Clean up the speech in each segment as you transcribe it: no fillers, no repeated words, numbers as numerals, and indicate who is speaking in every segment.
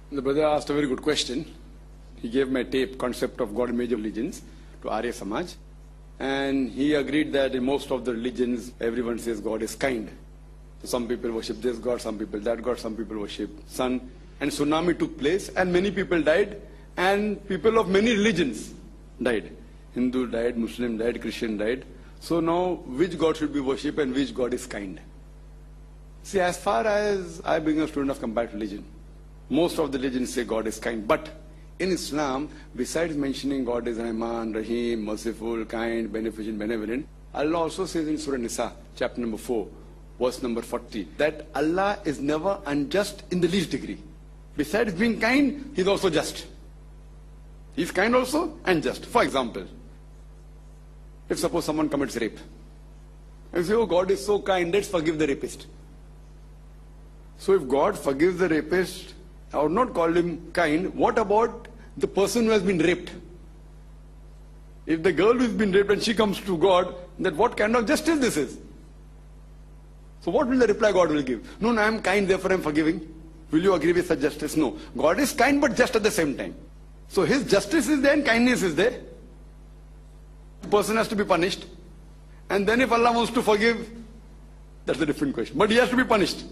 Speaker 1: The brother asked a very good question. He gave my tape, Concept of God in Major Religions, to Arya Samaj. And he agreed that in most of the religions, everyone says God is kind. So some people worship this God, some people that God, some people worship sun. And tsunami took place and many people died, and people of many religions died. Hindu died, Muslim died, Christian died. So now, which God should be worshipped and which God is kind? See, as far as I being a student of comparative religion, most of the religions say God is kind. But in Islam, besides mentioning God is Rahman, Rahim, merciful, kind, beneficent, benevolent, Allah also says in Surah Nisa, chapter number 4, verse number 40, that Allah is never unjust in the least degree. Besides being kind, He is also just. He is kind also and just. For example, if suppose someone commits rape, and you say, oh, God is so kind, let's forgive the rapist. So if God forgives the rapist, I would not call him kind. What about the person who has been raped? If the girl who has been raped and she comes to God, then what kind of justice this is? So what will the reply God will give? No, I am kind, therefore I am forgiving. Will you agree with such justice? No. God is kind but just at the same time. So His justice is there and kindness is there. The person has to be punished. And then if Allah wants to forgive, that's a different question. But he has to be punished.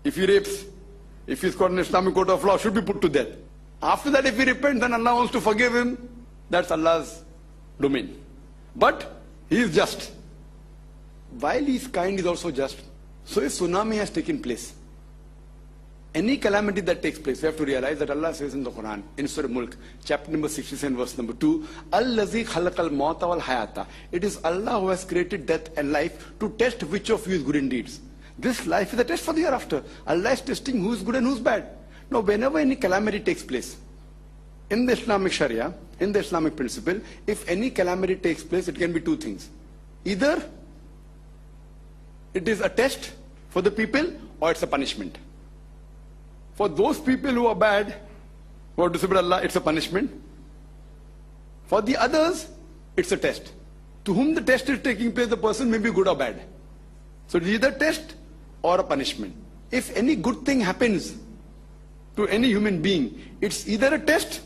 Speaker 1: If he rapes, if he's caught in Islamic court of law, should be put to death. After that, if he repents, then Allah wants to forgive him. That's Allah's domain. But He is just. While He is kind, He is also just. So if tsunami has taken place, any calamity that takes place, we have to realize that Allah says in the Quran, in Surah Mulk, chapter number 67, verse number 2, Allazi khalaqal mauta wal hayata. It is Allah who has created death and life to test which of you is good in deeds. This life is a test for the hereafter. Allah is testing who is good and who is bad. Now, whenever any calamity takes place, in the Islamic Sharia, in the Islamic principle, if any calamity takes place, it can be two things. Either it is a test for the people or it's a punishment. For those people who are bad, who are disobeyed Allah, it's a punishment. For the others, it's a test. To whom the test is taking place, the person may be good or bad. So it's either test or a punishment. If any good thing happens to any human being, it's either a test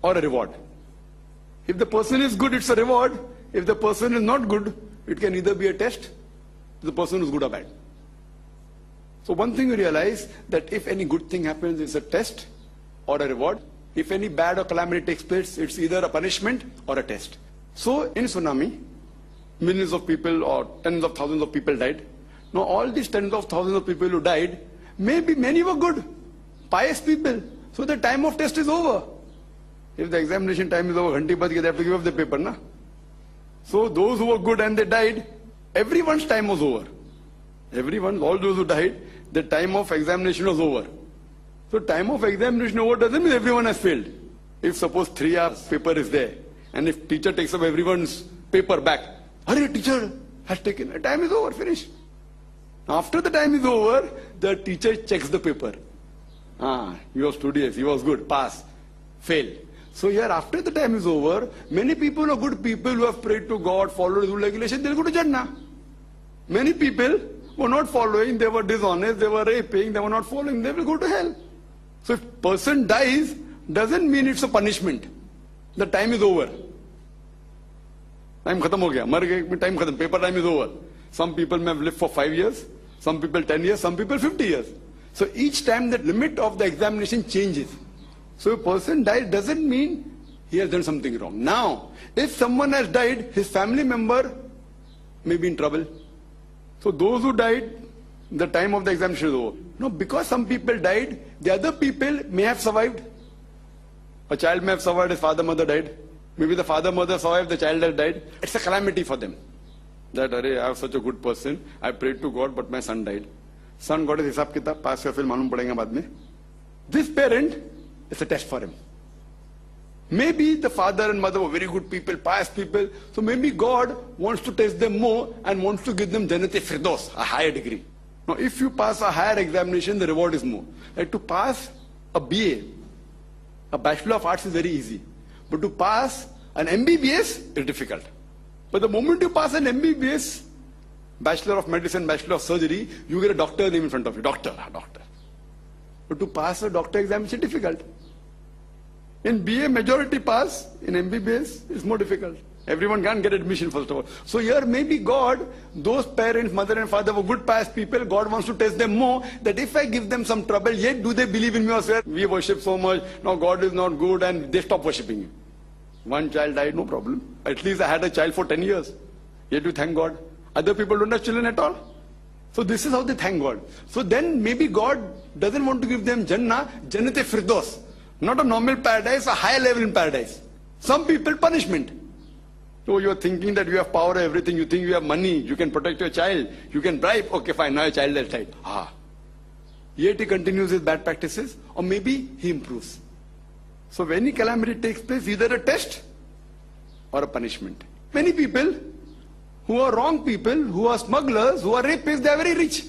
Speaker 1: or a reward. If the person is good, it's a reward. If the person is not good, it can either be a test to the person who's good or bad. So one thing you realize, that if any good thing happens, it's a test or a reward. If any bad or calamity takes place, it's either a punishment or a test. So in tsunami, millions of people or tens of thousands of people died. Now all these tens of thousands of people who died, maybe many were good, pious people. So the time of test is over. If the examination time is over, they have to give up the paper, na? So those who were good and they died, everyone's time was over. Everyone, all those who died, the time of examination was over. So time of examination over doesn't mean everyone has failed. If suppose 3 hours paper is there, and if teacher takes up everyone's paper back, hurry, teacher has taken, the time is over, finish. After the time is over, the teacher checks the paper. He was studious, he was good, pass, fail. So here after the time is over, many people are good people who have prayed to God, followed the rule regulation, they'll go to Jannah. Many people were not following, they were dishonest, they were raping, they were not following, they will go to hell. So if person dies, doesn't mean it's a punishment. The time is over. Time khatam ho gaya, mar gaye, time khatam, paper time is over. Some people may have lived for 5 years, some people 10 years, some people 50 years. So each time the limit of the examination changes. So a person dies doesn't mean he has done something wrong. Now, if someone has died, his family member may be in trouble. So those who died, the time of the examination is over. No, because some people died, the other people may have survived. A child may have survived, his father, mother died. Maybe the father, mother survived, the child has died. It's a calamity for them. That, I was such a good person, I prayed to God, but my son died. Son got his hisab kitab, pass ya, fir malum padega baad mein. This parent, it's a test for him. Maybe the father and mother were very good people, pious people. So maybe God wants to test them more and wants to give them Jannat-e Firdaus, a higher degree. Now if you pass a higher examination, the reward is more. Like to pass a BA, a Bachelor of Arts is very easy. But to pass an MBBS is difficult. But the moment you pass an MBBS, Bachelor of Medicine, Bachelor of Surgery, you get a doctor name in front of you. Doctor. But to pass a doctor exam is difficult. In BA, majority pass. In MBBS, it's more difficult. Everyone can't get admission, first of all. So here, maybe God, those parents, mother and father were good pious people, God wants to test them more, that if I give them some trouble, yet do they believe in me or say, we worship so much, now God is not good, and they stop worshipping you. One child died, no problem. At least I had a child for 10 years. Yet you thank God. Other people don't have children at all. So this is how they thank God. So then maybe God doesn't want to give them Jannah, Jannat-e Firdaus. Not a normal paradise, a high level in paradise. Some people, punishment. So you are thinking that you have power over everything, you think you have money, you can protect your child, you can bribe, okay fine, now your child has died. Yet he continues his bad practices, or maybe he improves. So when any calamity takes place, either a test or a punishment. Many people who are wrong people, who are smugglers, who are rapists, they are very rich.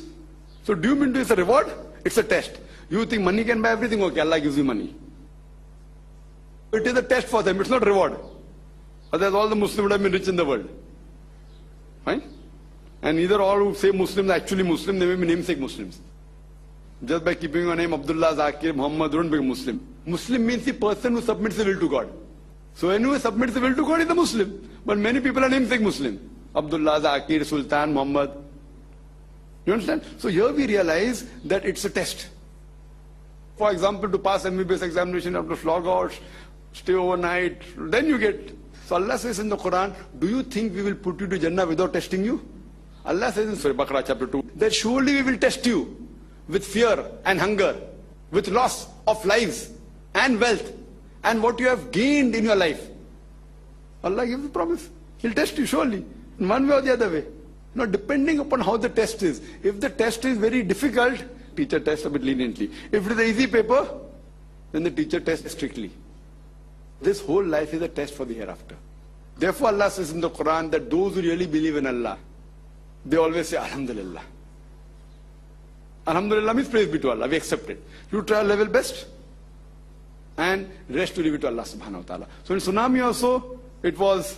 Speaker 1: So do you mean it's a reward? It's a test. You think money can buy everything? Okay, Allah gives you money. It is a test for them, it's not reward. Otherwise all the Muslims would have been rich in the world. Fine? And either all who say Muslims are actually Muslim, they may be namesake Muslims. Just by keeping your name Abdullah, Zakir, Muhammad, don't become Muslim. Muslim means the person who submits the will to God. So anyone who submits the will to God is a Muslim. But many people are namesake Muslim. Abdullah, Zakir, Sultan, Muhammad. You understand? So here we realize that it's a test. For example, to pass MBBS examination, you have to flog out, stay overnight, then you get. So Allah says in the Quran, do you think we will put you to Jannah without testing you? Allah says in Surah Baqarah chapter 2, that surely we will test you with fear and hunger, with loss of lives and wealth, and what you have gained in your life. Allah gives a promise. He'll test you surely, in one way or the other way. Now depending upon how the test is. If the test is very difficult, teacher tests a bit leniently. If it is an easy paper, then the teacher tests strictly. This whole life is a test for the hereafter. Therefore Allah says in the Quran that those who really believe in Allah, they always say Alhamdulillah. Alhamdulillah means praise be to Allah, we accept it. You try level best and rest to leave it to Allah subhanahu wa ta'ala. So in tsunami also, it was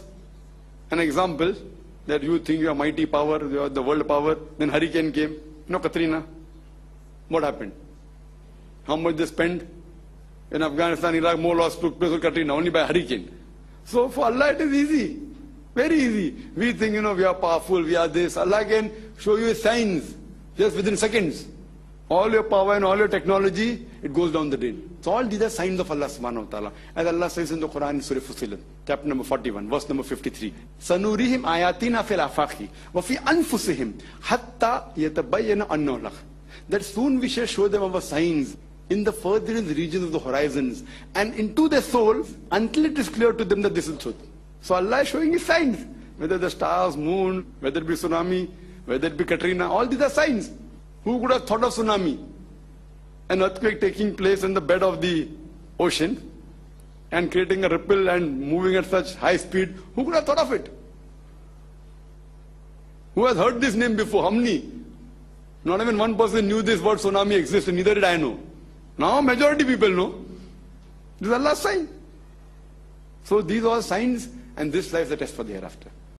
Speaker 1: an example that you think you are mighty power, you are the world power, then hurricane came, Katrina. What happened? How much they spent? In Afghanistan, Iraq, more loss took place with Katrina, only by hurricane. So for Allah it is easy, very easy. We think, we are powerful, we are this. Allah can show you signs just within seconds. All your power and all your technology, it goes down the drain. So all these are signs of Allah subhanahu wa ta'ala. As Allah says in the Quran in Surah Fussilat, chapter number 41, verse number 53. Sanurihim ayatina fil afaqi wa fi anfusihim hatta yatabayyana annahu al-haq. That soon we shall show them our signs in the furthest regions of the horizons and into their souls until it is clear to them that this is truth. So Allah is showing his signs. Whether the stars, moon, whether it be tsunami, whether it be Katrina, all these are signs. Who could have thought of tsunami? An earthquake taking place in the bed of the ocean and creating a ripple and moving at such high speed. Who could have thought of it? Who has heard this name before? How many? Not even one person knew this word tsunami exists, and neither did I know. Now majority people know. This is Allah's sign. So these are signs, and this life is a test for the hereafter.